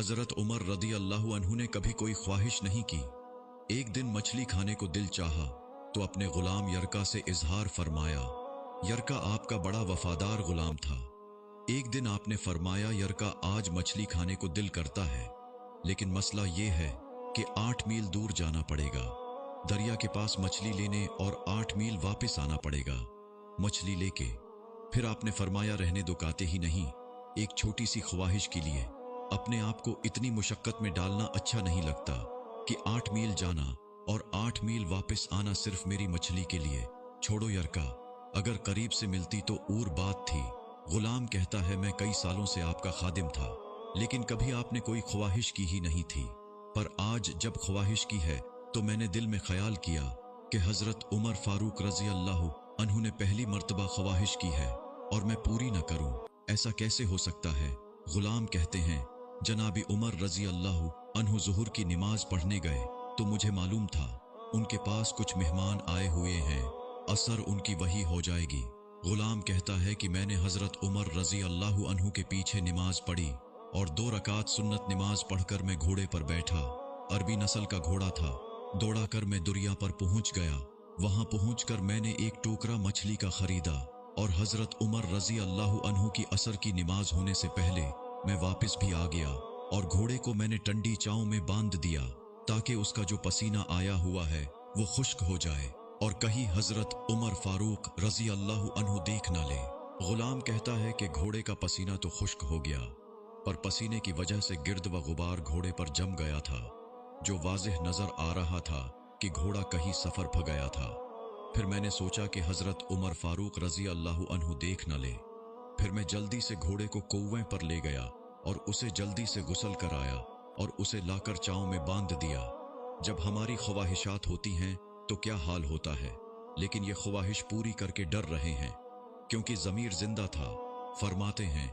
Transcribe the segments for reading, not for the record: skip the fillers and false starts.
हज़रत उमर रदी अल्लाह अन्हु ने कभी कोई ख्वाहिश नहीं की। एक दिन मछली खाने को दिल चाहा तो अपने गुलाम यरका से इजहार फरमाया। यरका आपका बड़ा वफादार गुलाम था। एक दिन आपने फरमाया, यरका आज मछली खाने को दिल करता है, लेकिन मसला यह है कि 8 मील दूर जाना पड़ेगा, दरिया के पास मछली लेने, और 8 मील वापस आना पड़ेगा मछली लेके। फिर आपने फरमाया, रहने दो, काते ही नहीं। एक छोटी सी ख्वाहिश के लिए अपने आप को इतनी मुशक्कत में डालना अच्छा नहीं लगता कि 8 मील जाना और 8 मील वापस आना सिर्फ मेरी मछली के लिए। छोड़ो यरका, अगर करीब से मिलती तो और बात थी। गुलाम कहता है, मैं कई सालों से आपका खादिम था, लेकिन कभी आपने कोई ख्वाहिश की ही नहीं थी, पर आज जब ख्वाहिश की है तो मैंने दिल में ख्याल किया कि हजरत उमर फारूक रजी अल्लाह अन्हु ने पहली मर्तबा ख्वाहिश की है और मैं पूरी न करूं, ऐसा कैसे हो सकता है। गुलाम कहते हैं, जनाबी उमर रजी अल्लाह अन्हु ज़ुहर की नमाज पढ़ने गए तो मुझे मालूम था उनके पास कुछ मेहमान आए हुए हैं, असर उनकी वही हो जाएगी। गुलाम कहता है कि मैंने हजरत उमर रजी अल्लाह अन्हु के पीछे नमाज पढ़ी और 2 रकात सुन्नत नमाज पढ़कर मैं घोड़े पर बैठा। अरबी नस्ल का घोड़ा था। दौड़ा कर मैं दुरिया पर पहुंच गया। वहां पहुंचकर मैंने एक टोकरा मछली का खरीदा और हजरत उमर रजी अल्लाह अन्हु की असर की नमाज होने से पहले मैं वापस भी आ गया और घोड़े को मैंने टंडी चाव में बांध दिया ताकि उसका जो पसीना आया हुआ है वो खुश्क हो जाए और कहीं हजरत उमर फारूक रजी अल्लाह अन्हु देख ना ले। गुलाम कहता है कि घोड़े का पसीना तो खुश्क हो गया, पर पसीने की वजह से गिर्द व गुबार घोड़े पर जम गया था, जो वाज़ेह नजर आ रहा था कि घोड़ा कहीं सफर प गया था। फिर मैंने सोचा कि हजरत उमर फारूक रजी अल्लाह अन्हु देख न ले। फिर मैं जल्दी से घोड़े को कौवे पर ले गया और उसे जल्दी से गुसल कराया और उसे लाकर चाव में बांध दिया। जब हमारी ख्वाहिशात होती हैं तो क्या हाल होता है, लेकिन ये ख्वाहिश पूरी करके डर रहे हैं क्योंकि ज़मीर जिंदा था। फरमाते हैं,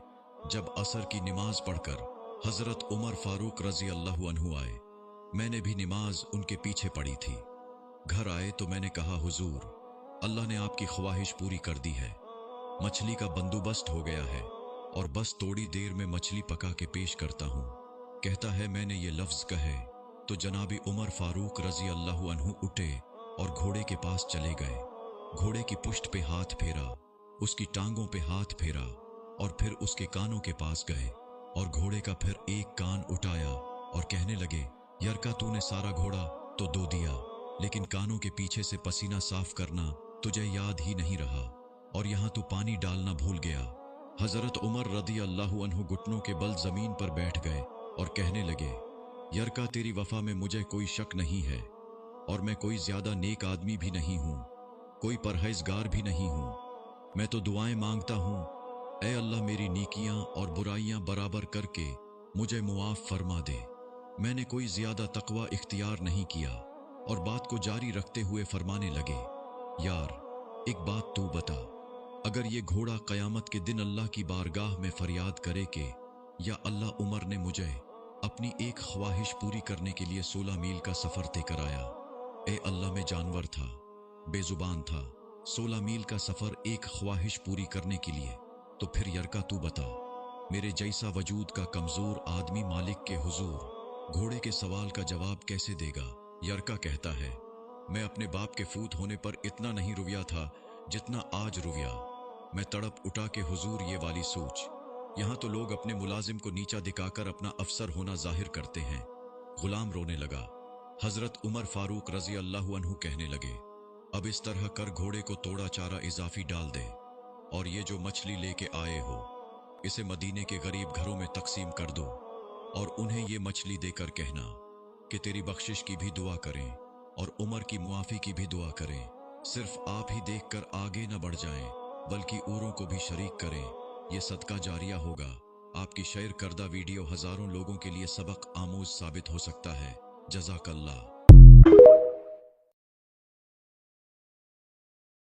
जब असर की नमाज पढ़कर हजरत उमर फारूक रजी अल्लाह अन्हु आए, मैंने भी नमाज उनके पीछे पढ़ी थी। घर आए तो मैंने कहा, हुजूर, अल्लाह ने आपकी ख्वाहिश पूरी कर दी है, मछली का बंदोबस्त हो गया है और बस थोड़ी देर में मछली पका के पेश करता हूं। कहता है, मैंने ये लफ्ज कहे तो जनाबी उमर फारूक रजी अल्लाह अन्हु उठे और घोड़े के पास चले गए। घोड़े की पुष्ट पे हाथ फेरा, उसकी टांगों पे हाथ फेरा और फिर उसके कानों के पास गए और घोड़े का फिर एक कान उठाया और कहने लगे, यरका, तूने सारा घोड़ा तो दो दिया, लेकिन कानों के पीछे से पसीना साफ करना तुझे याद ही नहीं रहा और यहां तू पानी डालना भूल गया। हजरत उमर रदी अल्लाह अन्हु घुटनों के बल जमीन पर बैठ गए और कहने लगे, यरका, तेरी वफा में मुझे कोई शक नहीं है और मैं कोई ज्यादा नेक आदमी भी नहीं हूं, कोई परहेजगार भी नहीं हूं। मैं तो दुआएं मांगता हूं, ऐ अल्लाह, मेरी नेकियां और बुराइयां बराबर करके मुझे मुआफ फरमा दे। मैंने कोई ज्यादा तकवा इख्तियार नहीं किया। और बात को जारी रखते हुए फरमाने लगे, यार, एक बात तू बता, अगर ये घोड़ा कयामत के दिन अल्लाह की बारगाह में फरियाद करे कि या अल्लाह, उमर ने मुझे अपनी एक ख्वाहिश पूरी करने के लिए 16 मील का सफर तय कराया। ए अल्लाह, मैं जानवर था, बेजुबान था, 16 मील का सफर एक ख्वाहिश पूरी करने के लिए, तो फिर यरका, तू बता, मेरे जैसा वजूद का कमजोर आदमी मालिक के हुजूर घोड़े के सवाल का जवाब कैसे देगा। यरका कहता है, मैं अपने बाप के फूत होने पर इतना नहीं रुविया था जितना आज रुविया। मैं तड़प उठा के, हुजूर, ये वाली सोच, यहां तो लोग अपने मुलाजिम को नीचा दिखाकर अपना अफसर होना जाहिर करते हैं। गुलाम रोने लगा। हजरत उमर फारूक रजी अल्लाह अन्हु कहने लगे, अब इस तरह कर, घोड़े को तोड़ा चारा इजाफी डाल दे और ये जो मछली लेके आए हो इसे मदीने के गरीब घरों में तकसीम कर दो और उन्हें ये मछली देकर कहना कि तेरी बख्शिश की भी दुआ करें और उमर की मुआफी की भी दुआ करें। सिर्फ आप ही देखकर आगे न बढ़ जाएं, बल्कि औरों को भी शरीक करें। ये सदका जारिया होगा। आपकी शेयर करदा वीडियो हजारों लोगों के लिए सबक आमूज साबित हो सकता है। जज़ाकल्लाह।